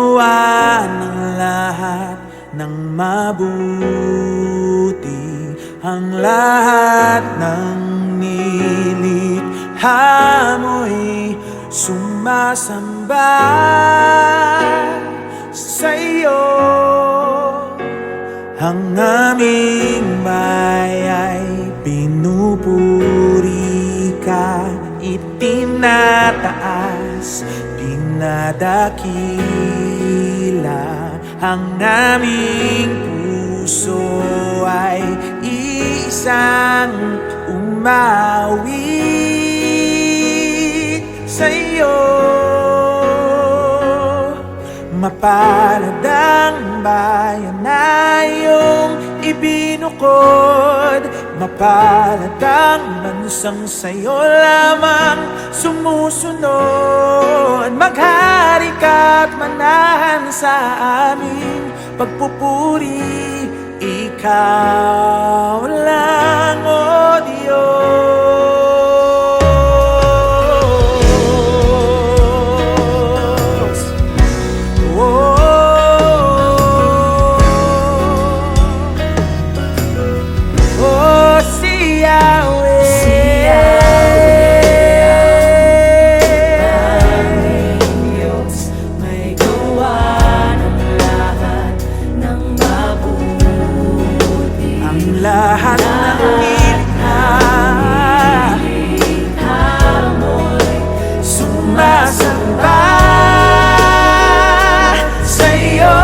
gumawa ng lahat ng mabuti, ang lahat ng nilikha mo'y sumasamba sa'yo. Ang aming baya'y pinupuri ka, itinataas, pinadakila. Ang aming puso ay isang umawit sa'yo. Mapalad ang bayan na iyong ibinukod, mapalad ang bansang sa'yo lamang sumusunod. Maghari ka't manahan sa aming pagpupuri, ikaw lang, O Diyos. Lahat ng nilikha mo'y sumasamba sa'yo.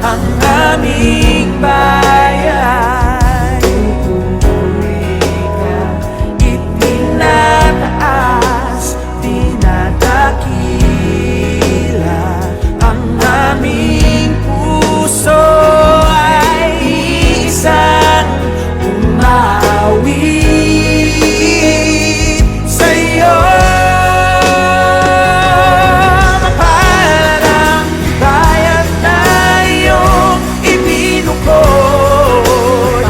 Ang aming bayan, pinupuri ka, itinataas, dinadakila. Ang aming puso isang umawit sa'yo. Mapalad ang bayan na iyong ibinukod,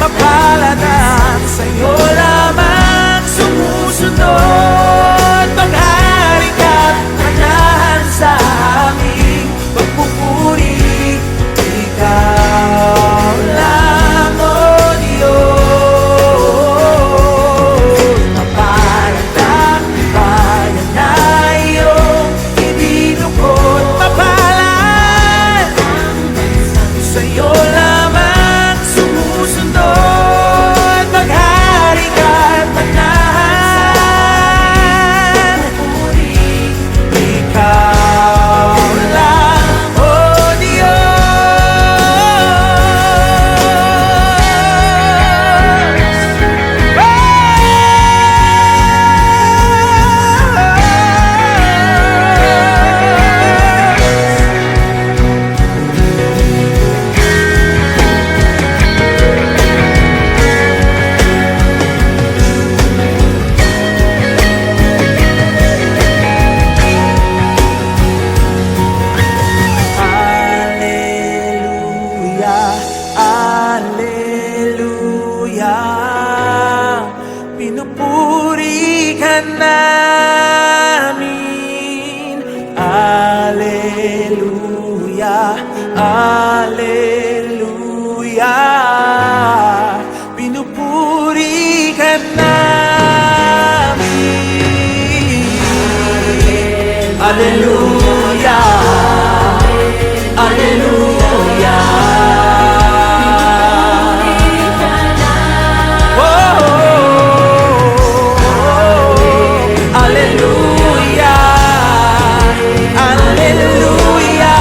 mapalad ang sa'yo lamang sumusunod. Maghari ka't manahan sa aming pagpupuri, ikaw lang, O Diyos. Mapalad ang bayan na iyong ibinukod, mapalad sa'yo lamang sumusunod. Maghari ka't manahan, ikaw lang, O pinupuri ka namin. Alleluia, Alleluia, pinupuri ka namin. Alleluia, Alleluia. Alleluia,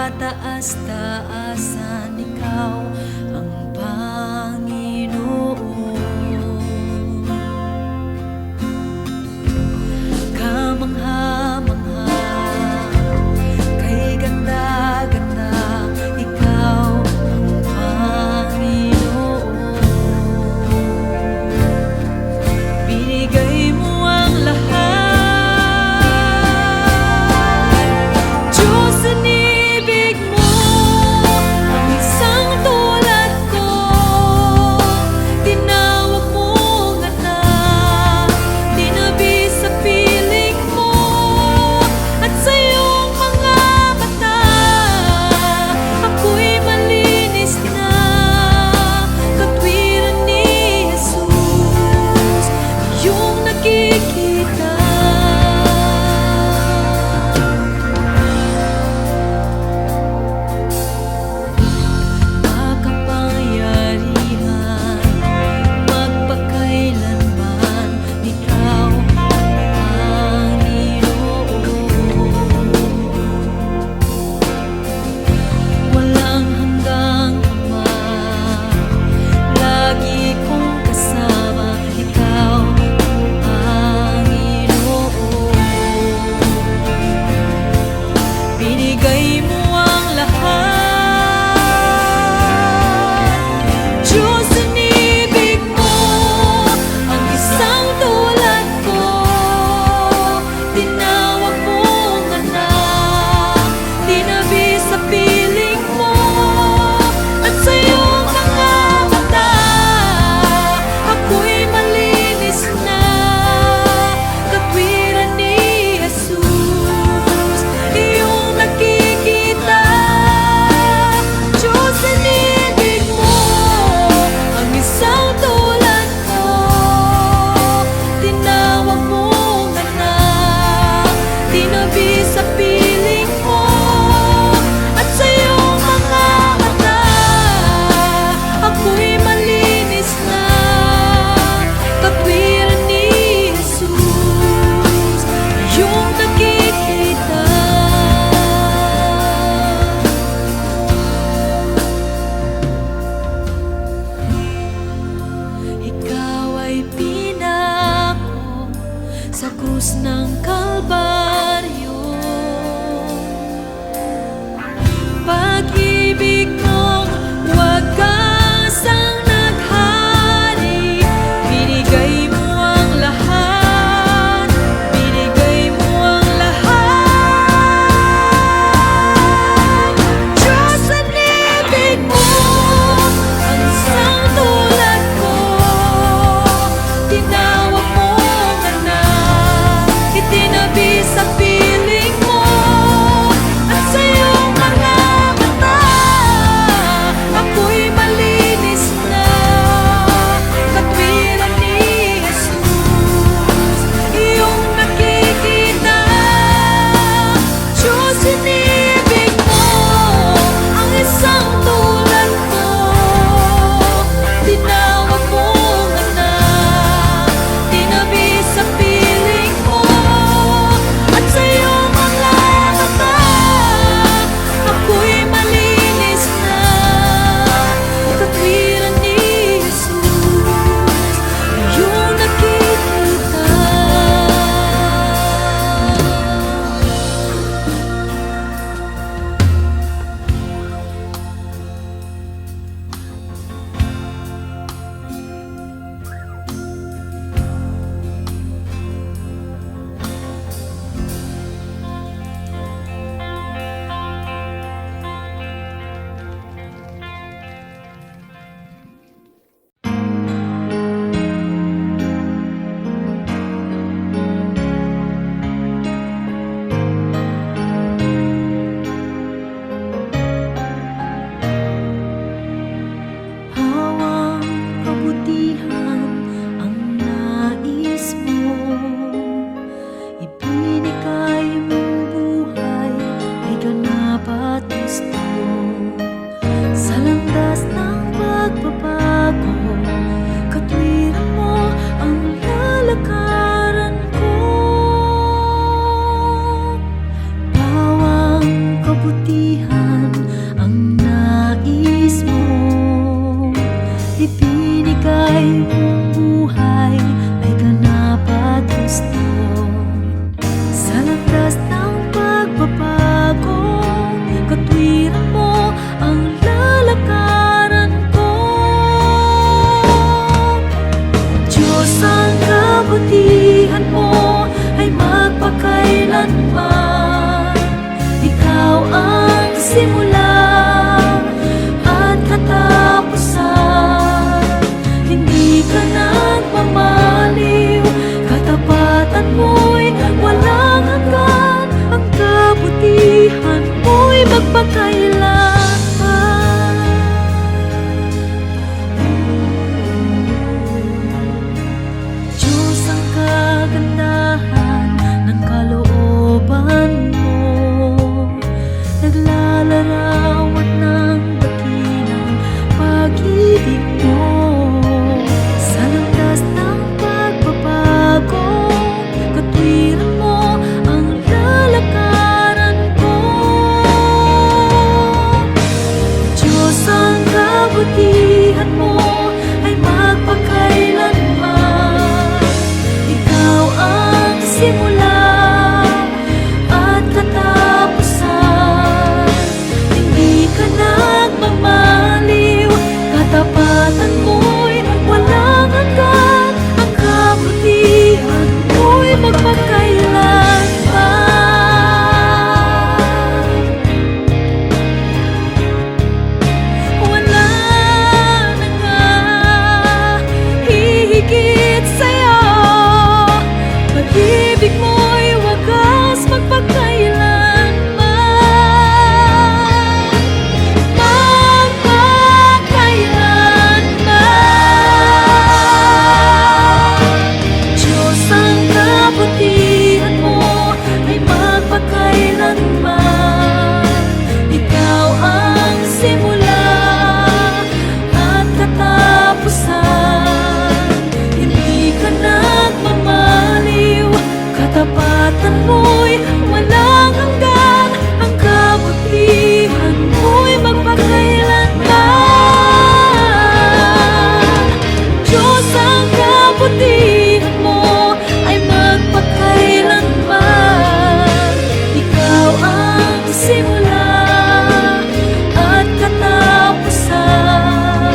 kataas-taasan, ikaw ang Panginoon. Kamangha-mangha, kay ganda-ganda, ikaw ang Panginoon. Binigay mo ang lahat, Diyos, inibig mo ang isang tulad ko. buhay ay ganap at gusto. Sa landas ng pagbabago, katwiran mo ang lalakaran ko. Diyos, ang kabutihan mo ay magpakailanman. Ikaw ang simula at katapusan. Hindi ka nagmamaliw, katapatan mo'y walang hanggan. Ang kabutihan mo'y magpakailanman. Diyos, ang kagandahan ng kalooban mo, naglalarawan ng dakilang pag-ibig mo. Sa landas ng pagbabago, katwiran mo ang lalakaran ko. Diyos, ang kabutihan mo ay magpakailanman. Ikaw ang simula at katapusan. Hindi ka nagmamaliw, katapatan mo'y walang hanggan. Ang kabutihan mo'y magpakailanman. Wala na nga hihigit sa'yo. Pag-ibig mo'y wagas magpakailanman. Diyos, ang kabutihan mo ay magpakailanman. Ikaw ang simula at katapusan. Hindi ka nagmamaliw, katapatan mo'y walang hanggan. Ang kabutihan mo'y magpakailanman. Diyos, ang kabutihan mo ay magpakailanman. Ikaw ang simula at katapusan.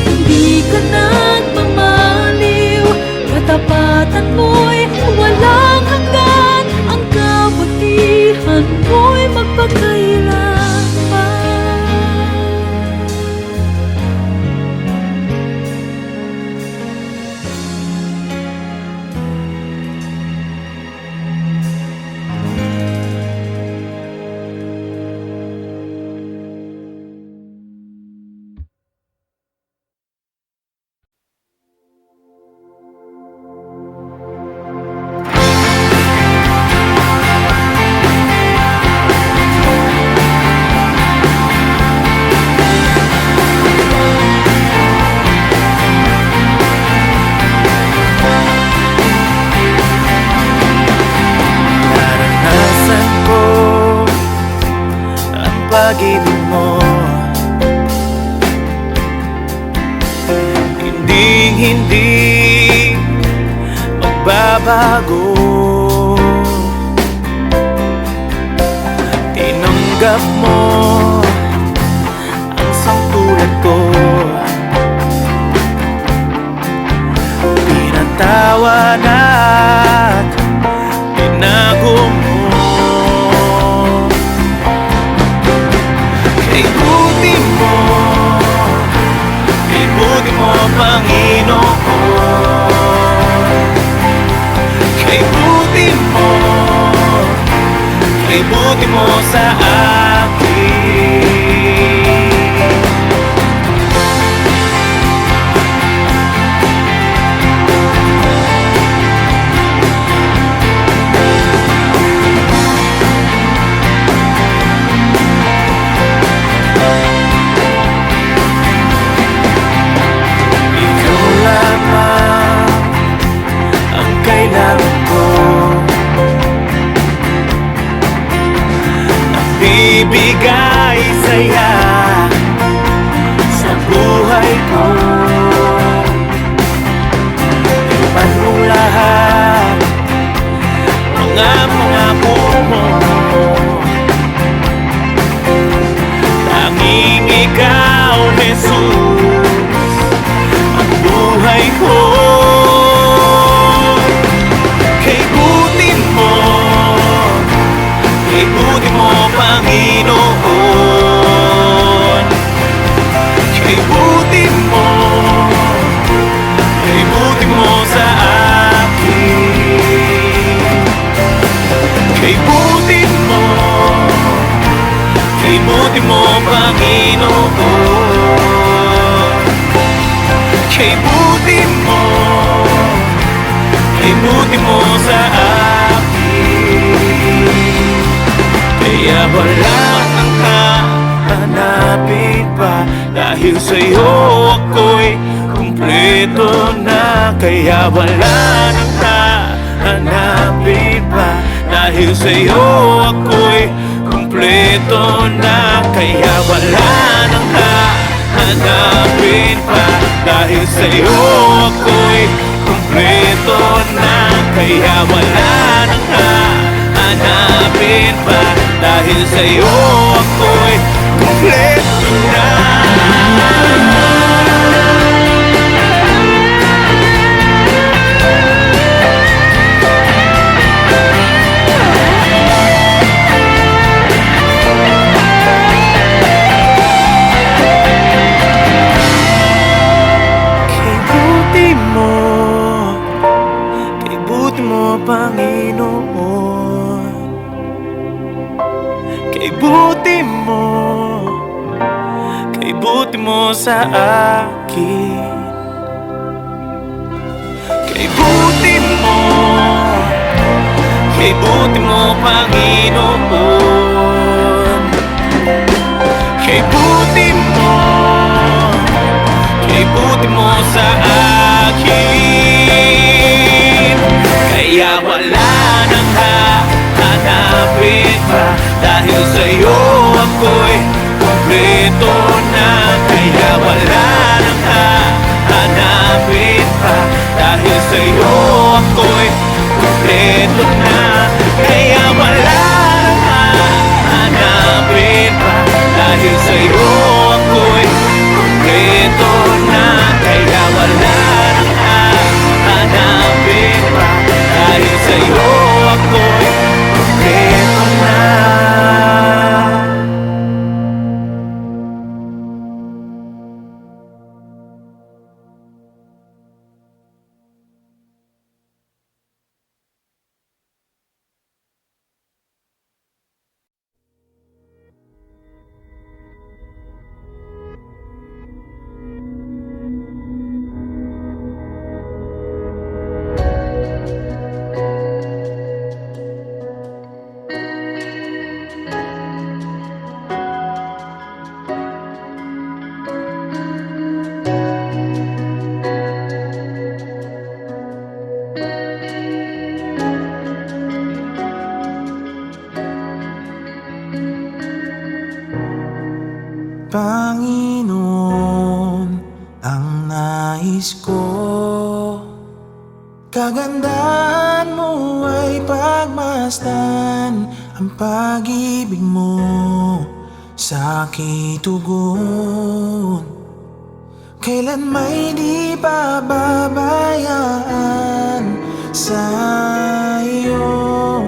Hindi ka nagmamaliw, katapatan mo'y walang hanggan. Ang kabutihan mo'y magpakailanman. Naranasan ko ang pag-ibig mo. Hindi magbabago. Tinanggap mo ang sangtulad ko. Pinatawan at tinago mo. Kay buti mo, Panginoon. Kay buti mo, kay buti mo sa akin. Bigay saya sa buhay ko. mga pangako mo. Tanging ikaw, Jesus, ang buhay ko. Kay buti mo, Panginoon. Kay buti mo sa akin. Kay buti mo, Panginoon. Kay buti mo sa akin. Kaya wala nang hahanapin pa, dahil sa'yo ako'y kumpleto na. Kaya wala nang hahanapin pa, dahil sa'yo ako'y kumpleto na. Kaya wala nang hahanapin pa, dahil sa'yo ako'y kumpleto na. Kaya wala nang hahanapin pa, dahil sa'yo ako'y kumpleto na. Panginoon. Kay buti mo sa akin. Kay buti mo, Panginoon. Kay buti mo sa akin. Kaya wala nang hahanapin pa, dahil sa'yo ako'y kumpleto na. Kaya wala nang hahanapin pa, dahil sa'yo ako'y kumpleto na. Kaya wala nang hahanapin pa, dahil sa'yo ako'y kumpleto na. Kaya wala nang hahanapin pa, dahil sa'yo ako'y kumpleto na. Panginoon, ang nais ko, kagandahan mo ay pagmasdan ang pag-ibig mo sa aking tugon. Kailan may di pababayaan sa iyo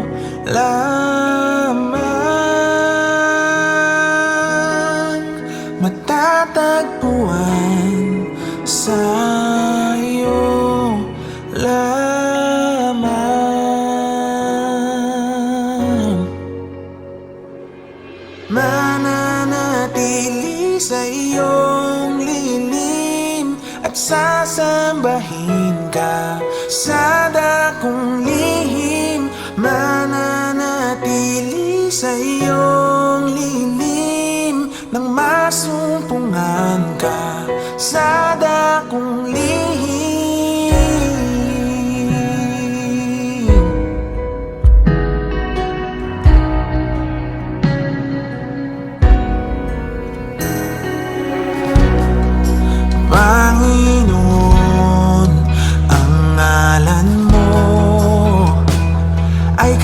lamang matatagpuan sa iyo lamang. Mananatili sa iyong lilim at sasambahin ka sa dakong lihim. Mananatili sa iyong lilim nang masumpungan ka sa dakong lihim. Panginoon, ang ngalan mo ay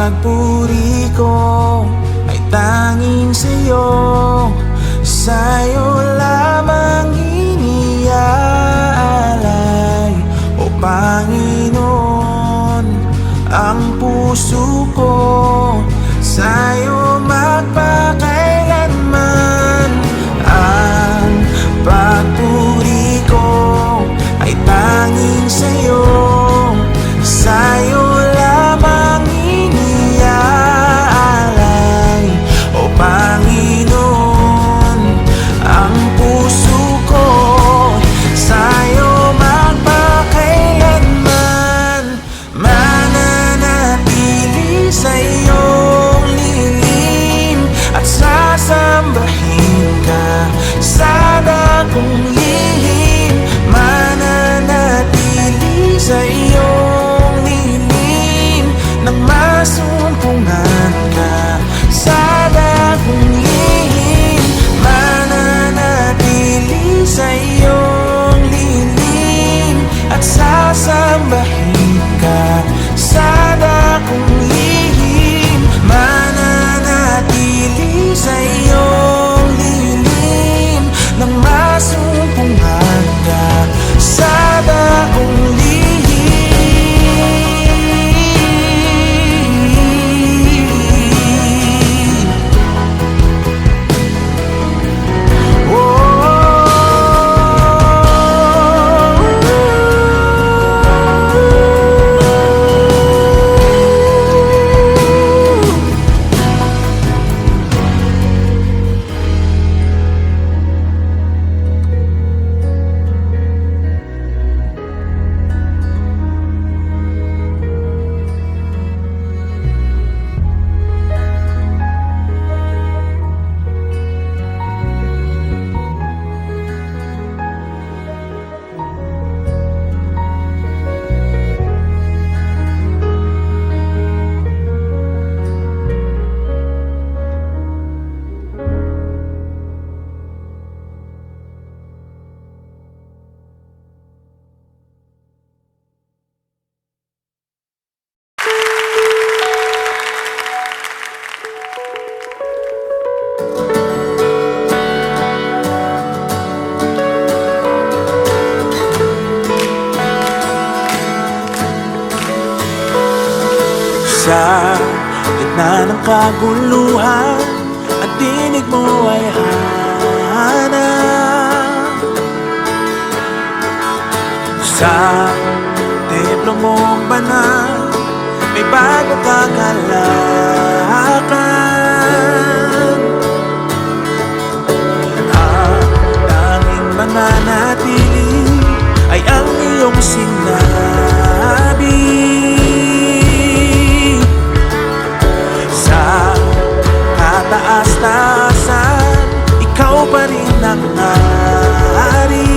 pagpuri ko ay tanging sa'yo. Sa'yo lamang iniaalay, O Panginoon, ang puso ko. Sa'yo magpakailanman. Ang pagpuri ko ay tanging sa'yo. Sa'yo lamang iniaalay, O Panginoon, ang puso ko. Sa'yo magpakailanman. Mananatili sa iyong lilin at sasambahin ka sa dakong lihim. Mananatili sa iyong lilin nang masumpungan ka sa dakong lihim. Mananatili sa iyong lilin at sasambahin ka sa dakong lihim. Mananatili sa iyong lilin nang masumpungan ka sa dakong lihim. Sa gitna ng kaguluhan, ang tinig mo ay hanap. Sa templo mong banal, may bago kang halakan. Ang tanging mananatili ay ang iyong sinabi. Sa kataas-taasan, ikaw pa rin ang hari.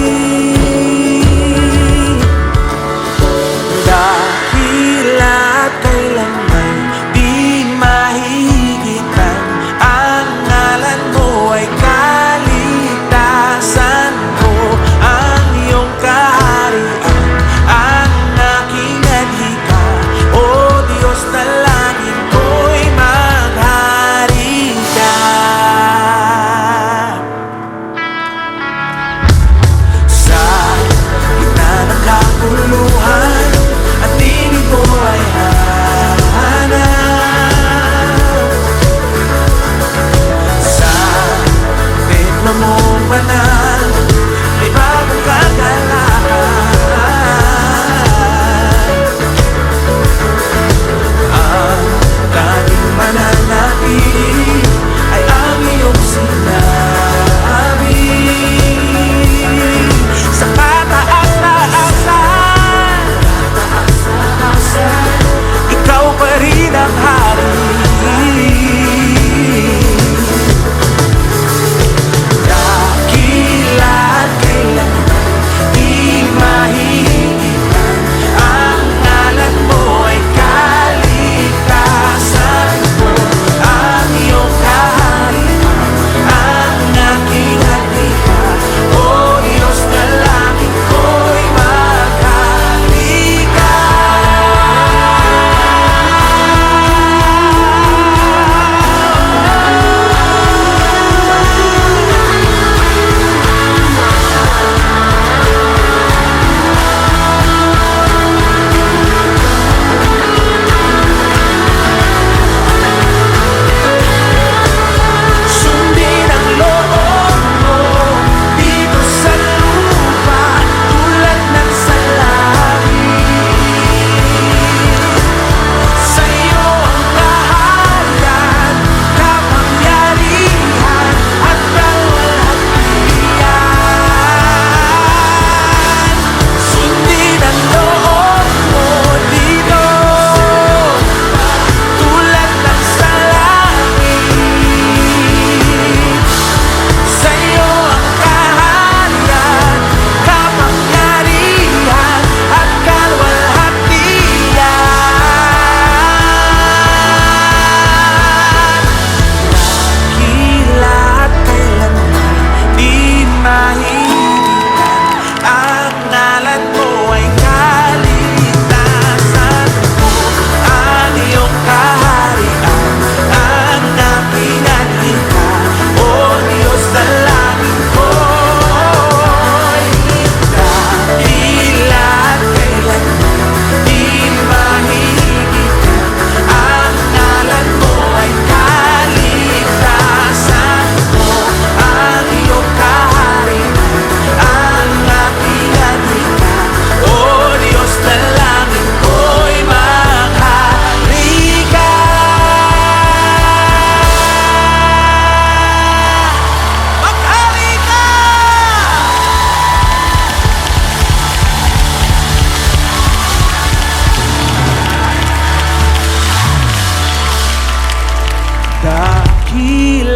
Dahila't kailanman di mahigitan, ang ngalan mo ay kaligtasan ko. Ang iyong kaharian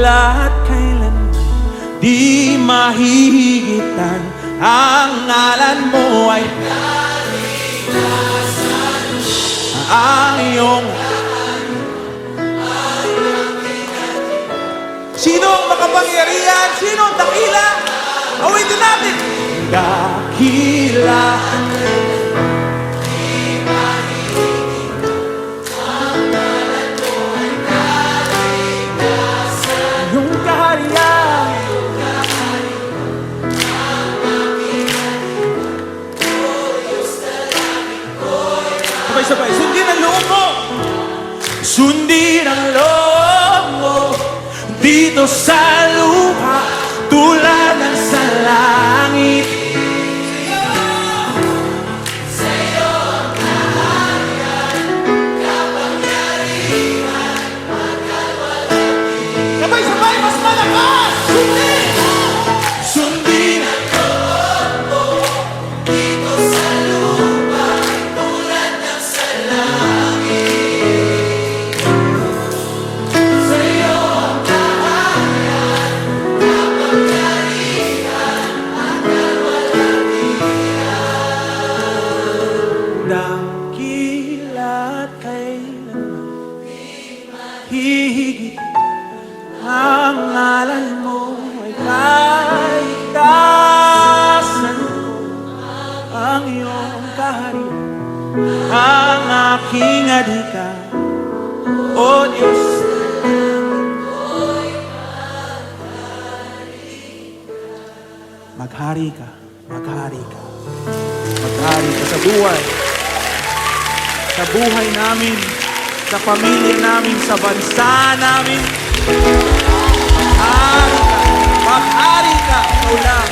dakila at kailan di mahihigitan. Ang ngalan mo ay ang iyong. Sino ang makapangyarihan? Sino ang dakila? Awitin natin. Dakila. Yung kaharian. Sabay-sabay, sundin ang loob mo. Sundin ang loob mo dito sa lupa tulad ng sa langit. Sabay-sabay, mas malakas! Sundin! Sundin ang loob mo dito sa lupa tulad ng sa langit. Sa'yo ang kaharian, kapangyarihan, hanggang walang hanggan. Dakila at kailanman hihigit ang ngalan mo ay kaligtasan ko. Ang iyong kaharian, ang aking adhika, O Diyos. Maghari ka, maghari ka, maghari ka sa buhay namin, sa pamilya namin, sa bansa namin. Maghari ka, ikaw lang.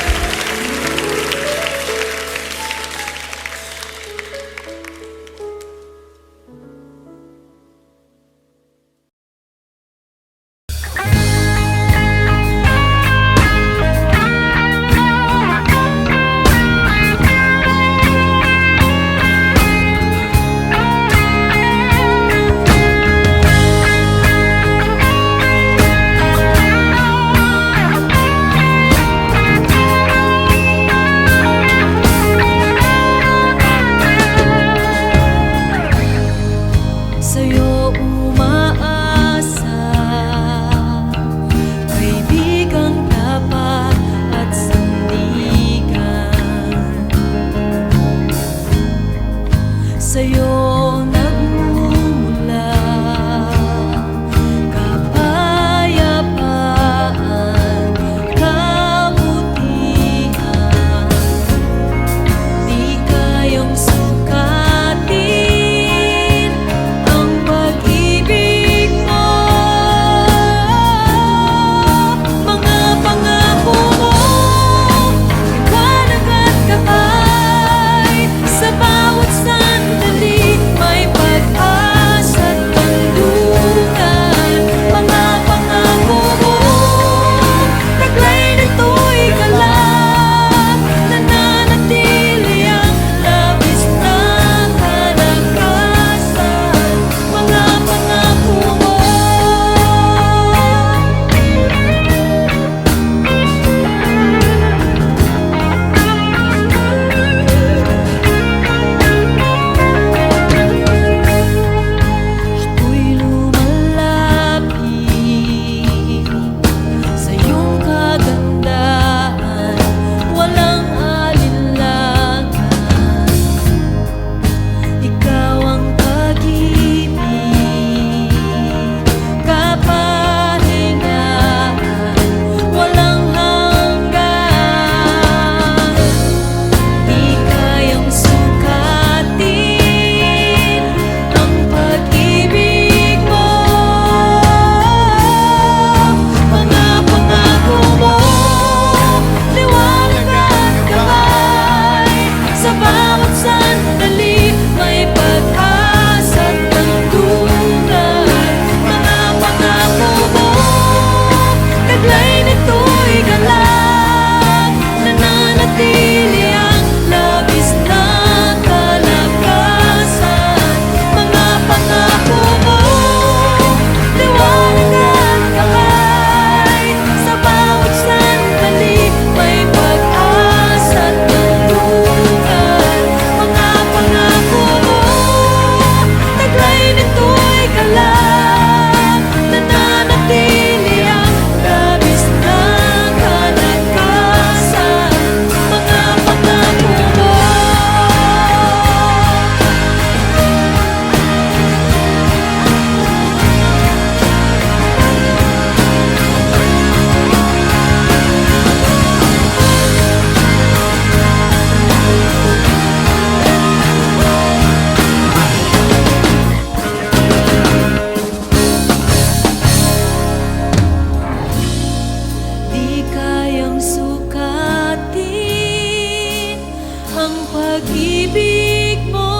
pag-ibig mo.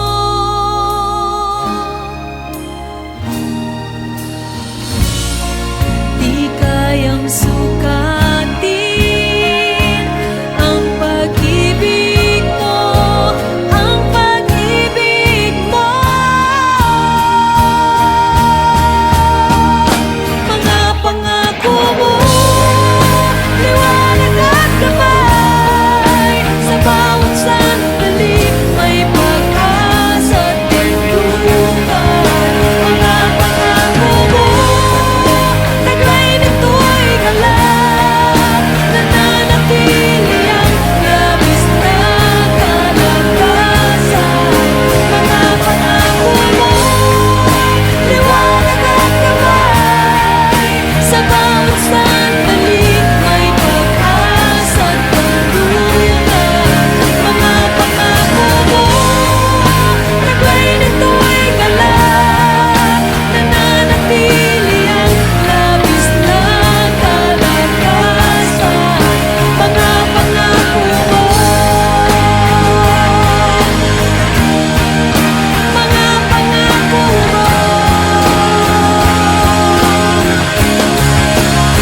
Di kayang sukatin ang pag-ibig mo, ang pag-ibig mo. Mga pangako mo, liwanag at gabay, sa bawat sandali may pag-asa at pintukan. Mga pangako mo, taglay nito'y galak, nananatili ang labis na kalagasan. Mga pangako mo, liwanag at gabay, sa bawat sandali may pag-asa at pagtulungan. Mga pangako mo, taglay nito'y galak, nananatili ang labis na kalagasan. Mga pangako mo, mga pangako mo, mga pangako mo,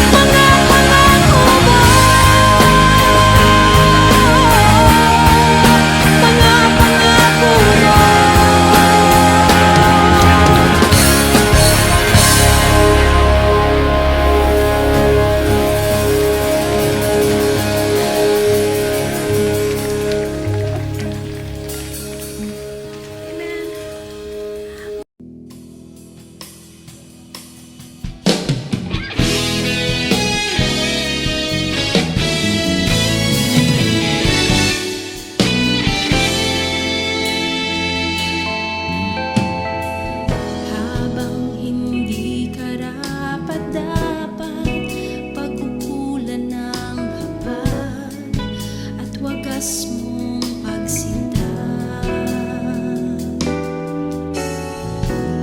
mga pangako mo. Habang hindi karapat-dapat, pagkukulan ng haba at wagas mong pagsinta.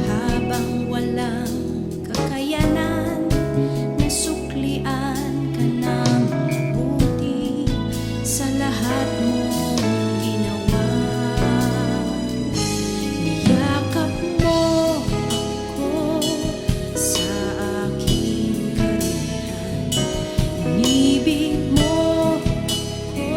Habang walang kakayanan, nasuklian ka ng mabuti sa lahat mong ginawa. Niyakap mo ako sa aking karihan, inibig mo ako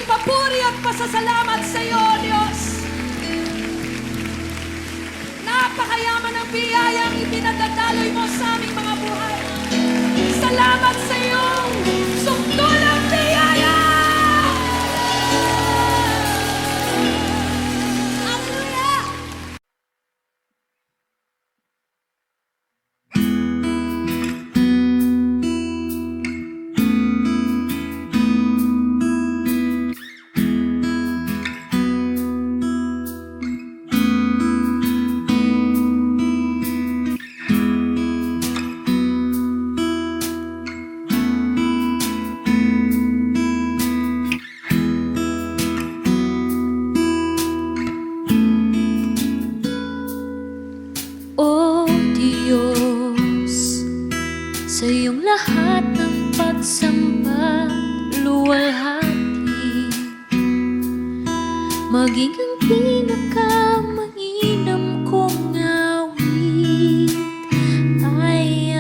aming papuri at pasasalamat sa iyo, O Diyos. Napakayaman ng biyayang ipinagdadaloy mo sa aming mga buhay. Salamat sa iyong sungkulang biyaya! Hallelujah! O Diyos, sa iyong lahat ng pagsamba, luwalhati, maging ang pinakamainam kong awit ay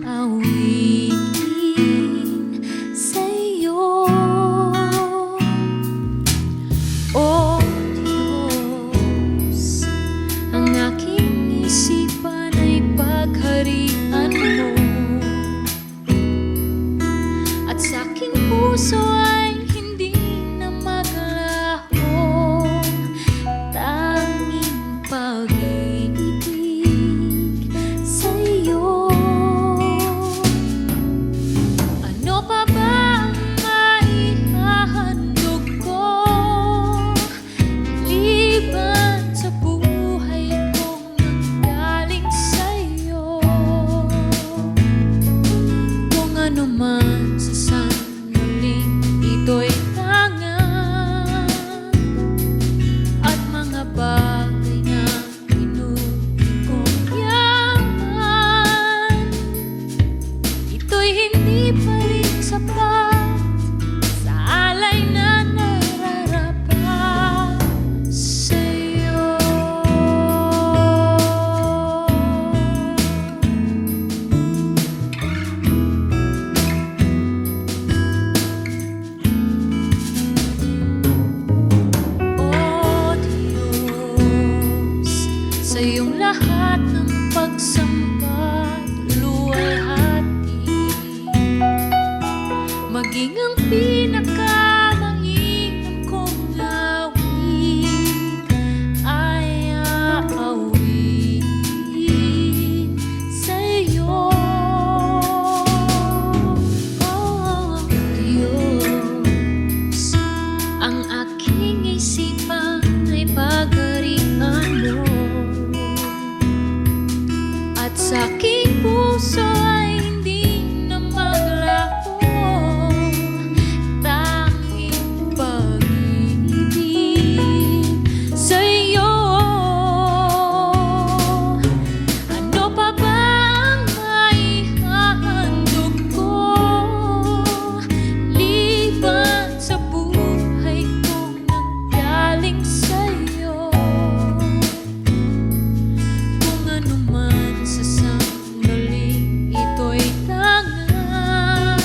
aawitin sa iyo. O Diyos, ang aking isipan ay pagharian mo, at sa aking puso ay hindi na maglaho tanging pag-ibig sa iyo. Ano pa ba ang maihahandog ko liban sa buhay kong nanggaling sa iyo? Kung ano man sa sandaling ito'y tangan, at mga bagay na pinupin kong yaman, ito'y hindi pa rin sapat sa alay na nararapat sa iyo. O Diyos, sa iyong lahat ng pagsamba, luwalhati, maging ang pinakamainam kong awit ay aawitin sa iyo. O Diyos, ang aking isipan ay pagharian mo, at sa aking puso ay hindi na maglaho tanging pag-ibig sa iyo. Ano pa ba ang maihahandog ko liban sa buhay kong nanggaling sa iyo? Kung ano man sa sandaling ito'y tangan,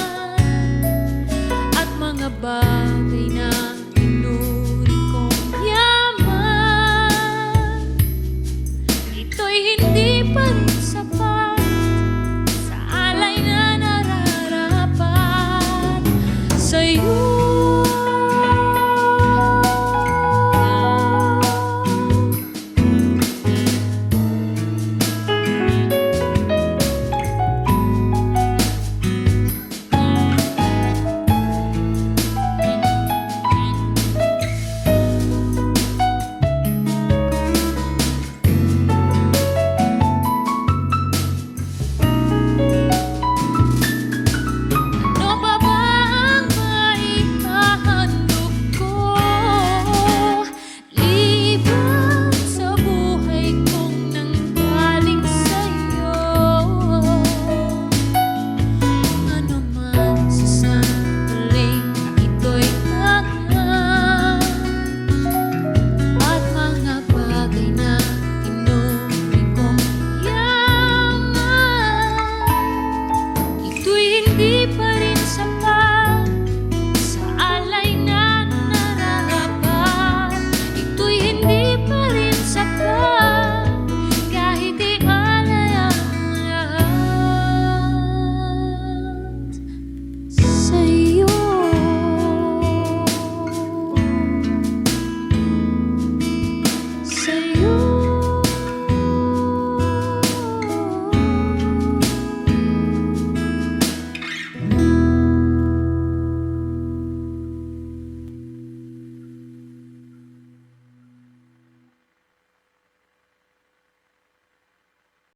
at mga bagay na pinuri kong yaman, ito'y hindi pa rin